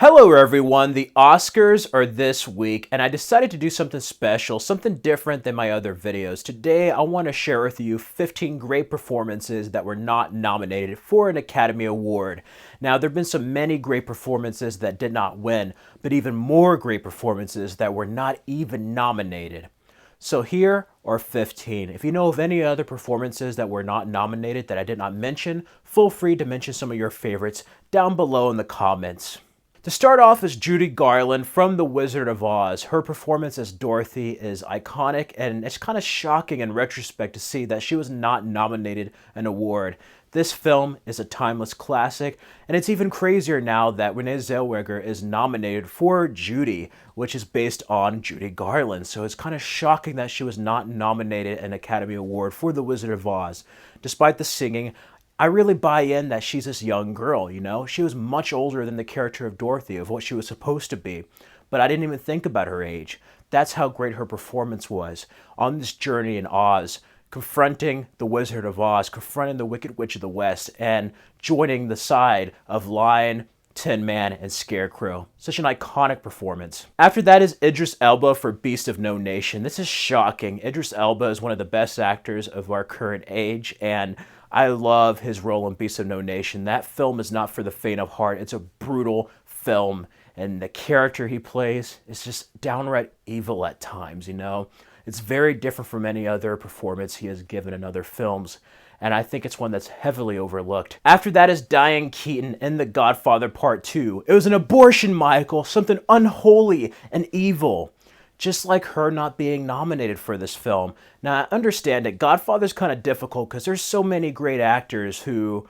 Hello everyone, the Oscars are this week and I decided to do something special, something different than my other videos. Today I want to share with you 15 great performances that were not nominated for an Academy Award. Now there have been many great performances that did not win, but even more great performances that were not even nominated. So here are 15. If you know of any other performances that were not nominated that I did not mention, feel free to mention some of your favorites down below in the comments. To start off is Judy Garland from The Wizard of Oz. Her performance as Dorothy is iconic, and it's kind of shocking in retrospect to see that she was not nominated an award. This film is a timeless classic, and it's even crazier now that Renee Zellweger is nominated for Judy, which is based on Judy Garland. So it's kind of shocking that she was not nominated an Academy Award for The Wizard of Oz. Despite the singing, I really buy in that she's this young girl, you know? She was much older than the character of Dorothy, of what she was supposed to be. But I didn't even think about her age. That's how great her performance was. On this journey in Oz, confronting the Wizard of Oz, confronting the Wicked Witch of the West, and joining the side of Lion, Tin Man, and Scarecrow. Such an iconic performance. After that is Idris Elba for Beast of No Nation. This is shocking. Idris Elba is one of the best actors of our current age, and I love his role in Beast of No Nation. That film is not for the faint of heart. It's a brutal film, and the character he plays is just downright evil at times, you know? It's very different from any other performance he has given in other films, and I think it's one that's heavily overlooked. After that is Diane Keaton in The Godfather Part 2. It was an abortion, Michael, something unholy and evil. Just like her not being nominated for this film. Now, I understand that Godfather's kind of difficult because there's so many great actors who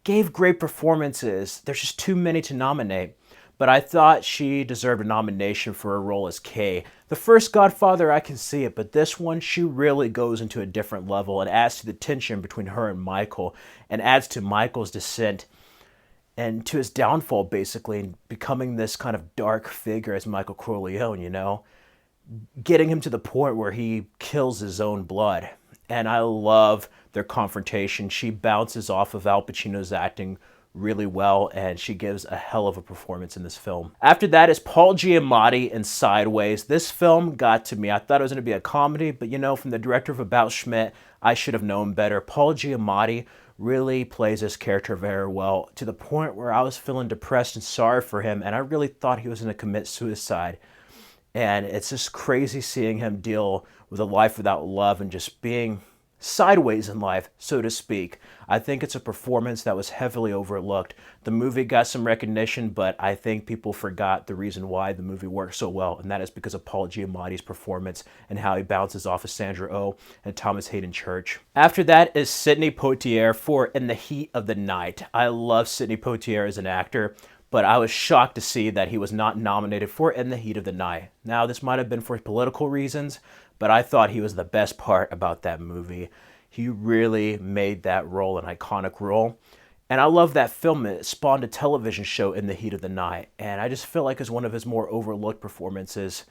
gave great performances. There's just too many to nominate. But I thought she deserved a nomination for her role as Kay. The first Godfather, I can see it, but this one, she really goes into a different level and adds to the tension between her and Michael, and adds to Michael's descent and to his downfall, basically, and becoming this kind of dark figure as Michael Corleone, you know? Getting him to the point where he kills his own blood. And I love their confrontation. She bounces off of Al Pacino's acting really well, and she gives a hell of a performance in this film. After that is Paul Giamatti in Sideways. This film got to me. I thought it was going to be a comedy, but you know, from the director of About Schmidt, I should have known better. Paul Giamatti really plays this character very well, to the point where I was feeling depressed and sorry for him, and I really thought he was going to commit suicide. And it's just crazy seeing him deal with a life without love and just being sideways in life, so to speak. I think it's a performance that was heavily overlooked. The movie got some recognition, but I think people forgot the reason why the movie worked so well, and that is because of Paul Giamatti's performance and how he bounces off of Sandra Oh and Thomas Hayden Church. After that is Sidney Poitier for In the Heat of the Night. I love Sidney Poitier as an actor, but I was shocked to see that he was not nominated for In the Heat of the Night. Now, this might have been for political reasons, but I thought he was the best part about that movie. He really made that role an iconic role. And I love that film. It spawned a television show, In the Heat of the Night. And I just feel like it's one of his more overlooked performances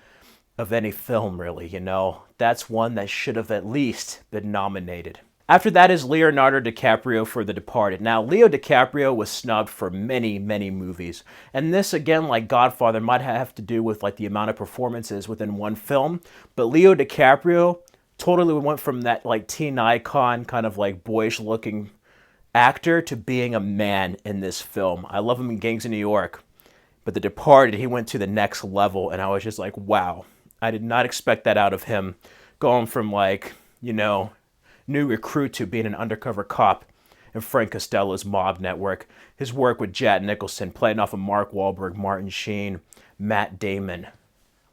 of any film, really, you know. That's one that should have at least been nominated. After that is Leonardo DiCaprio for The Departed. Now, Leo DiCaprio was snubbed for many, many movies. And this, again, like Godfather, might have to do with like the amount of performances within one film. But Leo DiCaprio totally went from that like teen icon, kind of like boyish looking actor to being a man in this film. I love him in Gangs of New York. But The Departed, he went to the next level. And I was just like, wow. I did not expect that out of him. Going from like, you know, new recruit to being an undercover cop in Frank Costello's mob network. His work with Jack Nicholson, playing off of Mark Wahlberg, Martin Sheen, Matt Damon.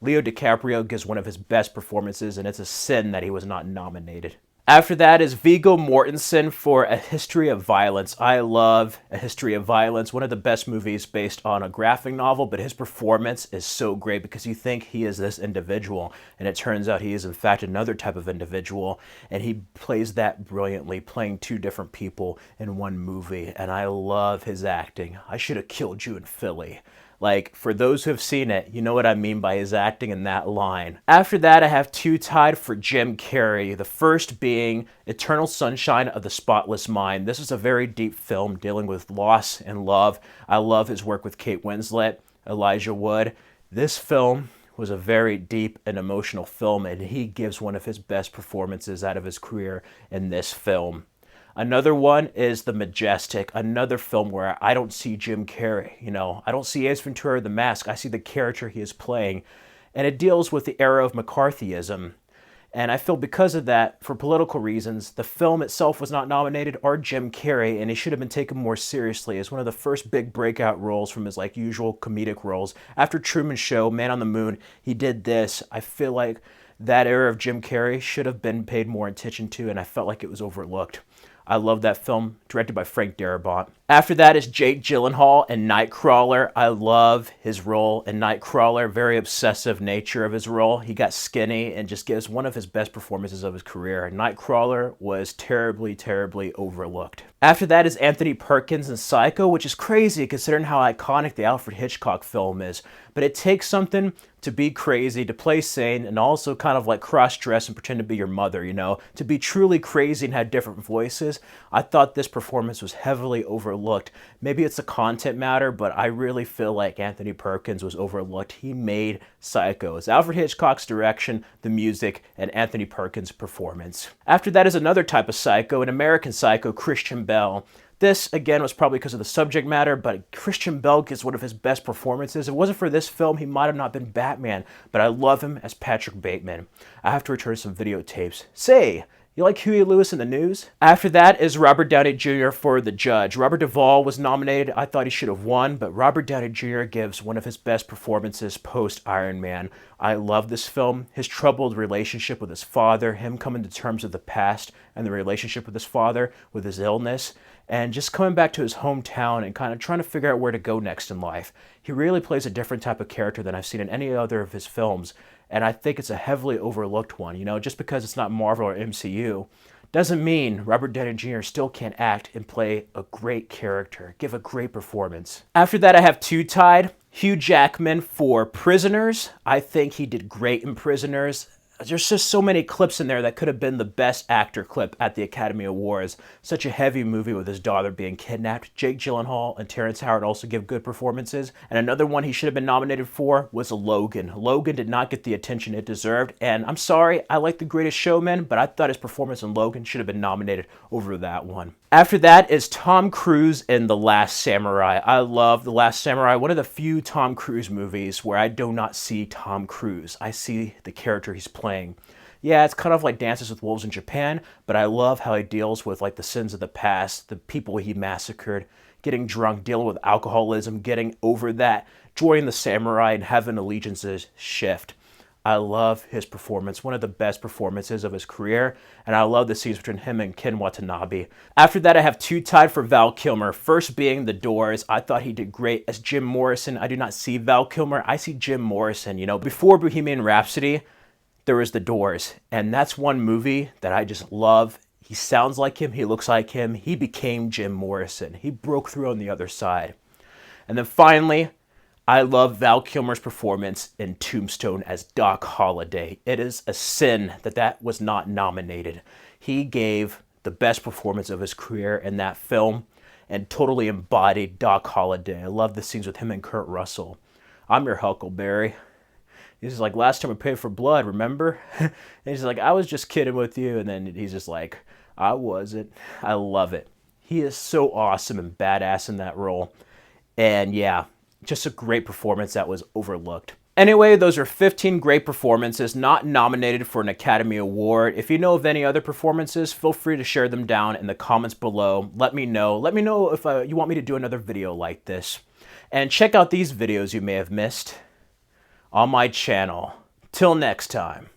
Leo DiCaprio gives one of his best performances, and it's a sin that he was not nominated. After that is Viggo Mortensen for A History of Violence. I love A History of Violence, one of the best movies based on a graphic novel, but his performance is so great because you think he is this individual, and it turns out he is in fact another type of individual, and he plays that brilliantly, playing two different people in one movie, and I love his acting. I should have killed you in Philly. Like, for those who have seen it, you know what I mean by his acting in that line. After that, I have two tied for Jim Carrey. The first being Eternal Sunshine of the Spotless Mind. This is a very deep film dealing with loss and love. I love his work with Kate Winslet. Elijah Wood. This film was a very deep and emotional film, and he gives one of his best performances out of his career in this film. Another one is The Majestic, another film where I don't see Jim Carrey. I don't see Ace Ventura the Mask. I see the character he is playing. And it deals with the era of McCarthyism. And I feel because of that, for political reasons, the film itself was not nominated, or Jim Carrey, and he should have been taken more seriously as one of the first big breakout roles from his usual comedic roles. After Truman Show, Man on the Moon, he did this. I feel like that era of Jim Carrey should have been paid more attention to, and I felt like it was overlooked. I love that film, directed by Frank Darabont. After that is Jake Gyllenhaal in Nightcrawler. I love his role in Nightcrawler, very obsessive nature of his role. He got skinny and just gives one of his best performances of his career. Nightcrawler was terribly, terribly overlooked. After that is Anthony Perkins in Psycho, which is crazy considering how iconic the Alfred Hitchcock film is. But it takes something to be crazy, to play sane, and also kind of cross-dress and pretend to be your mother, to be truly crazy and have different voices. I thought this performance was heavily overlooked. Maybe it's a content matter, but I really feel like Anthony Perkins was overlooked. He made Psycho. It's Alfred Hitchcock's direction, the music, and Anthony Perkins' performance. After that is another type of Psycho, an American Psycho, Christian Bale. This, again, was probably because of the subject matter, but Christian Bale gives one of his best performances. If it wasn't for this film, he might have not been Batman, but I love him as Patrick Bateman. I have to return some videotapes. Say, you like Huey Lewis in the News? After that is Robert Downey Jr. for The Judge. Robert Duvall was nominated. I thought he should have won, but Robert Downey Jr. gives one of his best performances post-Iron Man. I love this film. His troubled relationship with his father, him coming to terms with the past and the relationship with his father, with his illness, and just coming back to his hometown and kind of trying to figure out where to go next in life. He really plays a different type of character than I've seen in any other of his films, and I think it's a heavily overlooked one. Just because it's not Marvel or MCU doesn't mean Robert Downey Jr. still can't act and play a great character, give a great performance. After that, I have two tied. Hugh Jackman for Prisoners. I think he did great in Prisoners. There's just so many clips in there that could have been the best actor clip at the Academy Awards. Such a heavy movie with his daughter being kidnapped. Jake Gyllenhaal and Terrence Howard also give good performances. And another one he should have been nominated for was Logan. Logan did not get the attention it deserved. And I'm sorry, I like The Greatest Showman, but I thought his performance in Logan should have been nominated over that one. After that is Tom Cruise in The Last Samurai. I love The Last Samurai, one of the few Tom Cruise movies where I do not see Tom Cruise. I see the character he's playing. Yeah, it's kind of like Dances with Wolves in Japan, but I love how he deals with the sins of the past, the people he massacred, getting drunk, dealing with alcoholism, getting over that, joining the samurai and having allegiances shift. I love his performance, one of the best performances of his career, and I love the scenes between him and Ken Watanabe. After that, I have two tied for Val Kilmer. First being The Doors. I thought he did great as Jim Morrison. I do not see Val Kilmer. I see Jim Morrison. Before Bohemian Rhapsody, there was The Doors, and that's one movie that I just love. He sounds like him. He looks like him. He became Jim Morrison. He broke through on the other side. And then finally, I love Val Kilmer's performance in Tombstone as Doc Holliday. It is a sin that was not nominated. He gave the best performance of his career in that film and totally embodied Doc Holliday. I love the scenes with him and Kurt Russell. I'm your Huckleberry. He's like, last time we paid for blood, remember? And he's like, I was just kidding with you. And then he's just like, I wasn't. I love it. He is so awesome and badass in that role. And yeah, just a great performance that was overlooked. Anyway, those are 15 great performances not nominated for an Academy Award. If you know of any other performances, feel free to share them down in the comments below. Let me know. Let me know if you want me to do another video like this. And check out these videos you may have missed on my channel. Till next time.